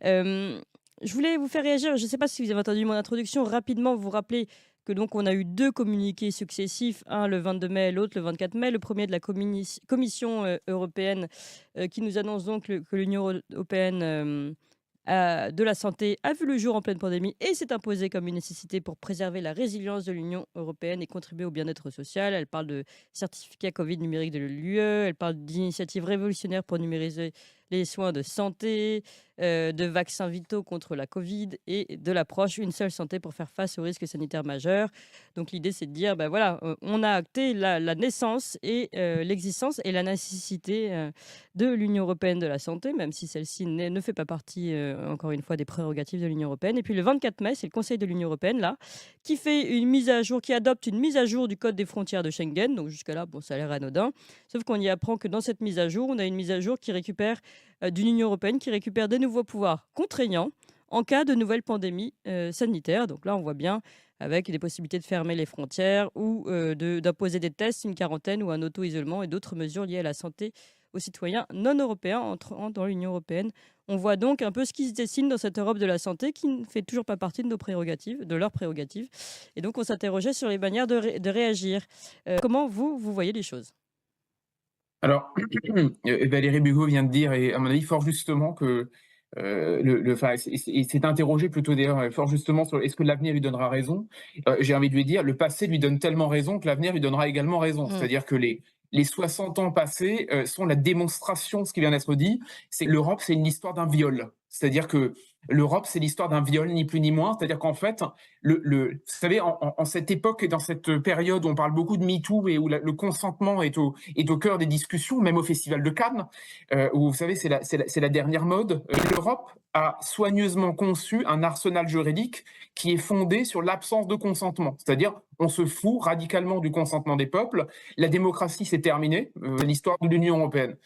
Hem, je voulais vous faire réagir, je ne sais pas si vous avez entendu mon introduction, rapidement vous rappeler que donc on a eu 2 communiqués successifs, un le 22 mai, l'autre le 24 mai. Le premier de la Commission, européenne, qui nous annonce donc que l'Union européenne, de la santé a vu le jour en pleine pandémie et s'est imposée comme une nécessité pour préserver la résilience de l'Union européenne et contribuer au bien-être social. Elle parle de certificat Covid numérique de l'UE, elle parle d'initiatives révolutionnaires pour numériser les soins de santé, de vaccins vitaux contre la Covid et de l'approche une seule santé pour faire face aux risques sanitaires majeurs. Donc l'idée, c'est de dire, ben voilà, on a acté la naissance et l'existence et la nécessité de l'Union européenne de la santé, même si celle-ci ne fait pas partie, encore une fois, des prérogatives de l'Union européenne. Et puis le 24 mai, c'est le Conseil de l'Union européenne, là, qui fait une mise à jour, qui adopte une mise à jour du code des frontières de Schengen. Donc jusqu'à là, bon, ça a l'air anodin. Sauf qu'on y apprend que dans cette mise à jour, on a une mise à jour qui récupère d'une Union européenne qui récupère des nouveaux pouvoirs contraignants en cas de nouvelles pandémies sanitaires. Donc là, on voit bien avec des possibilités de fermer les frontières ou d'imposer des tests, une quarantaine ou un auto-isolement et d'autres mesures liées à la santé aux citoyens non européens entrant dans l'Union européenne. On voit donc un peu ce qui se dessine dans cette Europe de la santé qui ne fait toujours pas partie de nos prérogatives, de leurs prérogatives. Et donc, on s'interrogeait sur les manières de réagir. Comment vous voyez les choses? Alors, Valérie Bugeaud vient de dire, et à mon avis, fort justement, que enfin, il s'est interrogé plutôt d'ailleurs, fort justement, sur est-ce que l'avenir lui donnera raison. J'ai envie de lui dire, le passé lui donne tellement raison que l'avenir lui donnera également raison. Mm. C'est-à-dire que les 60 ans passés sont la démonstration de ce qui vient d'être dit. C'est l'Europe, c'est une histoire d'un viol. C'est-à-dire que l'Europe, c'est l'histoire d'un viol, ni plus ni moins. C'est-à-dire qu'en fait, vous savez, en cette époque et dans cette période où on parle beaucoup de MeToo et où le consentement est au cœur des discussions, même au Festival de Cannes, où vous savez, c'est la dernière mode. L'Europe a soigneusement conçu un arsenal juridique qui est fondé sur l'absence de consentement. C'est-à-dire, on se fout radicalement du consentement des peuples. La démocratie, c'est terminé. L'histoire de l'Union européenne.